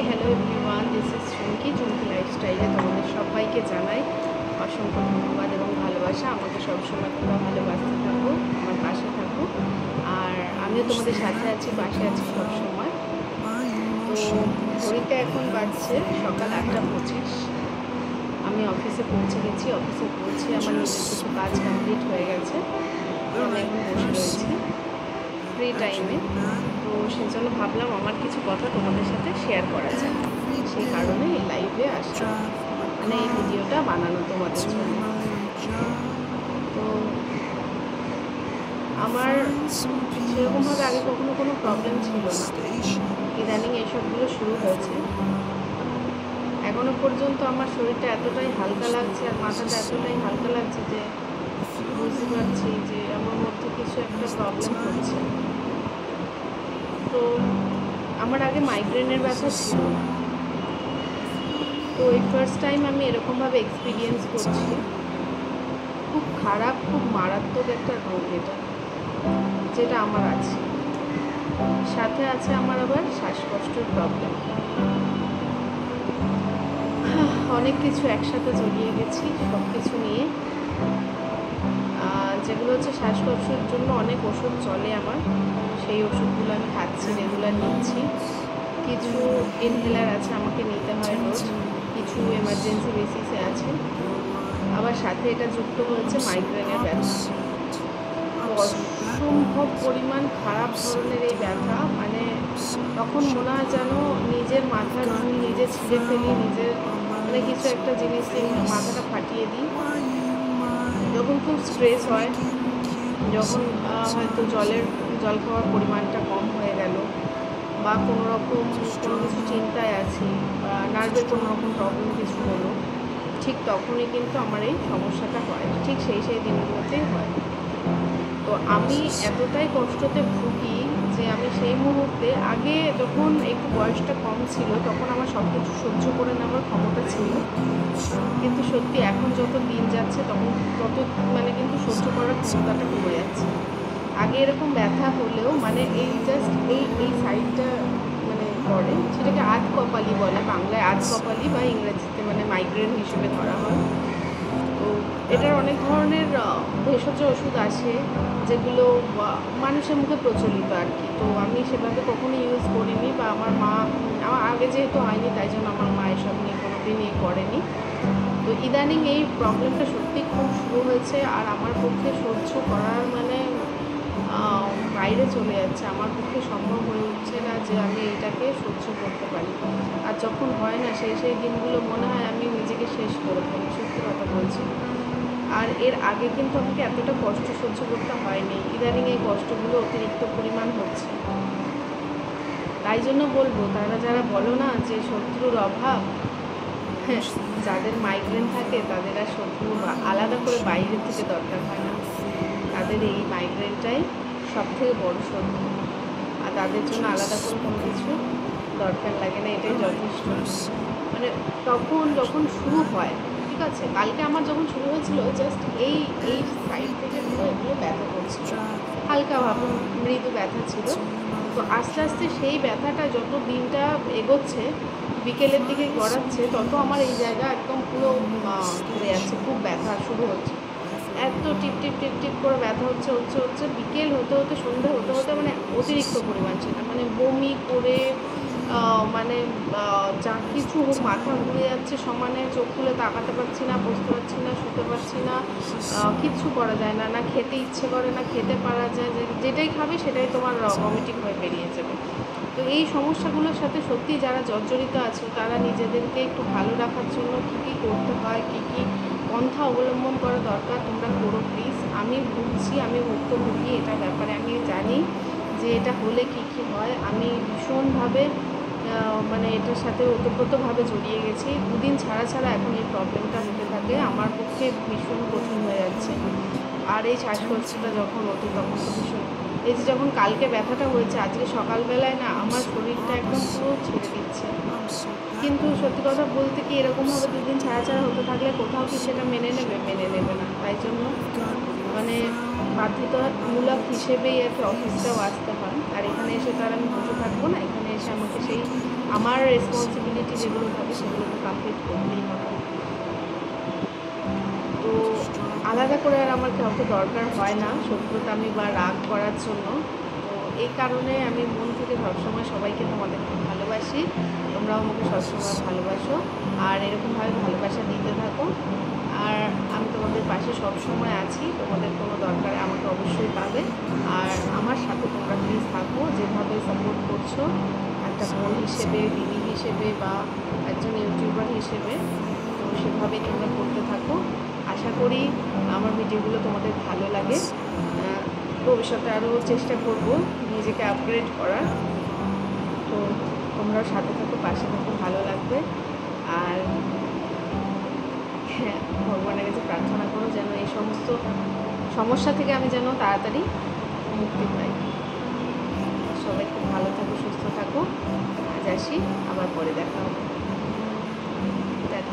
Hello everyone, this is চুমকি লাইফস্টাইলে তোমাদের সবাইকে জানাই অসংখ্য ধন্যবাদ এবং ভালোবাসা। আমাকে সবসময় তোমরা ভালোবাসতে থাকো, আমার পাশে থাকো, আর আমিও তোমাদের সাথে আছি, পাশে আছি সবসময়। তো ঘড়িতে এখন বাজছে সকাল 8:25। আমি অফিসে পৌঁছে গেছি। অফিসে পৌঁছে আমার নিজের কিছু কাজ কমপ্লিট হয়ে গেছে। তো আমি এখন বসে রয়েছি ফ্রি টাইমে। তো সেই জন্য ভাবলাম আমার কিছু কথা তোমাদের সাথে শেয়ার করা যায়, সেই কারণে এই লাইভে আসা, মানে এই ভিডিওটা বানানো তোমাদের জন্য। তো আমার সেরকমভাবে আগে কখনো কোনো প্রবলেম ছিল না, ইদানিং এইসবগুলো শুরু হয়েছে। এখনো পর্যন্ত আমার শরীরটা এতটাই হালকা লাগছে আর মাথাটা এতটাই হালকা লাগছে যে বুঝতে পারছি যে আমার মধ্যে কিছু একটা প্রবলেম হচ্ছে। তো আমার আগে মাইগ্রেনের ব্যথা ছিল না, তো এই ফার্স্ট টাইম আমি এরকমভাবে এক্সপিরিয়েন্স করছি। খুব খারাপ, খুব মারাত্মক একটা রোগ এটা, যেটা আমার আছে। সাথে আছে আমার আবার শ্বাসকষ্টের প্রবলেম। অনেক কিছু একসাথে জড়িয়ে গেছি, সব কিছু নিয়ে। যেগুলো হচ্ছে শ্বাসকষ্টের জন্য অনেক ওষুধ চলে আমার, সেই ওষুধগুলো আমি খাচ্ছি, রেগুলার নিচ্ছি। কিছু ইনহেলার আছে, আমাকে নিতে হয় রোজ, কিছু এমার্জেন্সি বেসিসে আছে। আবার সাথে এটা যুক্ত হয়েছে মাইগ্রেনের ব্যথা। অসম্ভব পরিমাণ খারাপ ধরনের এই ব্যথা, মানে তখন মনে হয় যেন নিজের মাথার চুল নিজে ছিঁড়ে ফেলি, নিজের মানে কিছু একটা জিনিস দিয়ে মাথাটা ফাটিয়ে দিই। যখন খুব স্ট্রেস হয়, যখন হয়তো জল খাওয়ার পরিমাণটা কম হয়ে গেল, বা কোনো রকম কোনো কিছু চিন্তায় আছি, বা নার্ভের কোনো রকম প্রবলেম কিছু হলো, ঠিক তখনই কিন্তু আমার এই সমস্যাটা হয়, ঠিক সেই দিনগুলোতেই হয়। তো আমি এতটাই কষ্টতে ভুগি যে আমি সেই মুহূর্তে, আগে যখন একটু বয়সটা কম ছিল তখন আমার সব কিছু সহ্য করে নেওয়ার ক্ষমতা ছিল, কিন্তু সত্যি এখন যত দিন যাচ্ছে তত মানে কিন্তু সহ্য করার ক্ষমতাটা কমে যাচ্ছে। আগে এরকম ব্যথা হলেও মানে এই জাস্ট এই সাইডটা মানে পড়ে, সেটাকে আধ কপালি বলে, বাংলায় আধ কপালি বা ইংরেজিতে মানে মাইগ্রেন হিসেবে ধরা হয়। তো এটার অনেক ধরনের ভেষজ ওষুধ আছে যেগুলো মানুষের মুখে প্রচলিত আর কি। তো আমি সেভাবে কখনো ইউজ করিনি, বা আমার আগে যেহেতু হয়নি তাই জন্য আমার মা এসব নিয়ে কোনোদিন করেনি। তো ইদানিং এই প্রবলেমটা সত্যি খুব শুরু হয়েছে, আর আমার পক্ষে সহ্য করার মানে বাইরে চলে যাচ্ছে। আমার পক্ষে সম্ভব হয়ে উঠছে না যে আমি এটাকে সহ্য করতে পারি। আর যখন হয় না, সেই দিনগুলো মনে হয় আমি নিজেকে শেষ করে ফেলি, সত্যি কথা বলছি। আর এর আগে কিন্তু আমাকে এতটা কষ্ট সহ্য করতে হয়নি, ইদানিং এই কষ্টগুলো অতিরিক্ত পরিমাণ হচ্ছে। তাই জন্য বলবো, তারা যারা বলো না যে শত্রুর অভাব, হ্যাঁ, যাদের মাইগ্রেন থাকে তাদের আর শত্রু আলাদা করে বাইরের থেকে দরকার হয় না, তাদের এই মাইগ্রেনটাই সব থেকে বড় শত্রু, আর তাদের জন্য আলাদা করে কোনো কিছু দরকার লাগে না, এটাই যথেষ্ট। মানে তখন যখন শুরু হয়, ঠিক আছে, কালকে আমার যখন শুরু হয়েছিল জাস্ট এই সাইড থেকে এগুলো ব্যথা করছিল, হালকা ভাবে মৃদু ব্যথা ছিল। তো আস্তে আস্তে সেই ব্যথাটা যত দিনটা এগোচ্ছে, বিকেলের দিকে গড়াচ্ছে, তত আমার এই জায়গা একদম পুরো ঘুরে যাচ্ছে, খুব ব্যথা শুরু হচ্ছে। এত টিপ টিপ করে ব্যথা হচ্ছে বিকেল হতে হতে সন্ধ্যা হতে মানে অতিরিক্ত পরিমাণ ছিল, মানে বমি করে মানে যা কিছু হোক মাথা ঘুরে যাচ্ছে সমানে, চোখ খুলে তাকাতে পারছি না, বসতে পারছি না, শুতে পারছি না, কিচ্ছু করা যায় না, না খেতে ইচ্ছে করে, না খেতে পারা যায়, যেটাই খাবে সেটাই তোমার ভমিটিং হয়ে বেরিয়ে যাবে। তো এই সমস্যাগুলোর সাথে সত্যি যারা জর্জরিত আছে, তারা নিজেদেরকে একটু ভালো রাখার জন্য কী কী করতে হয়, কী কী পন্থা অবলম্বন করা দরকার, তোমরা করো প্লিজ। আমি ভুগছি, আমি ভুক্তভোগী, এটা ব্যাপারে আমি জানি যে এটা হলে কী কী হয়। আমি ভীষণভাবে মানে এটার সাথে ওতপ্রোতভাবে জড়িয়ে গেছি। দুদিন ছাড়া এখন এই প্রবলেমটা হতে থাকে, আমার পক্ষে ভীষণ কঠিন হয়ে যাচ্ছে। আর এই শ্বাসকষ্টটা যখন হতো তখন তো ভীষণ, এই যে যখন কালকে ব্যথাটা হয়েছে, আজকে সকালবেলায় না আমার শরীরটা একদম পুরো ছেড়ে দিচ্ছে। কিন্তু সত্যি কথা বলতে কি, এরকমভাবে দুদিন ছাড়া হতে থাকলে কোথাও কি সেটা মেনে নেবে না। তাই জন্য মানে বাধ্যতামূলক হিসেবেই আর কি অফিসটাও আসতে হয়। আর এখানে এসে তো আর আমি বসে থাকবো না, এখানে এসে আমাকে সেই আমার রেসপন্সিবিলিটি যেগুলো থাকে সেগুলো তো কমপ্লিট করতেই হবে। তো আলাদা করে আর আমার কাউকে দরকার হয় না শত্রুতামি বা রাগ করার জন্য। তো এই কারণে আমি মন থেকে সবসময় সবাইকে তোমাদের খুব ভালোবাসি, তোমরাও আমাকে সবসময় ভালোবাসো আর এরকমভাবে ভালোবাসা দিতে থাকো। আর আমি তোমাদের পাশে সবসময় আছি, তোমাদের কোনো দরকারে আমাকে অবশ্যই পাবে। আর আমার সাথে তোমরা প্লিজ থাকো, যেভাবে সাপোর্ট করছো একটা বোন হিসেবে, দিদি হিসেবে বা একজন ইউটিউবার হিসেবে, তো সেভাবেই তোমরা করতে থাকো। আশা করি আমার ভিডিওগুলো তোমাদের ভালো লাগে। ভবিষ্যতে আরও চেষ্টা করব নিজেকে আপগ্রেড করার। তো তোমরাও সাথে থাকো, পাশে থাকো, ভালো লাগবে। আর হ্যাঁ, ভগবানের কাছে প্রার্থনা করো যেন এই সমস্ত সমস্যা থেকে আমি যেন তাড়াতাড়ি মুক্তি পাই। সবাই খুব ভালো থাকো, সুস্থ থাকো। আজ আসি, আবার পরে দেখা হবে। টাটা।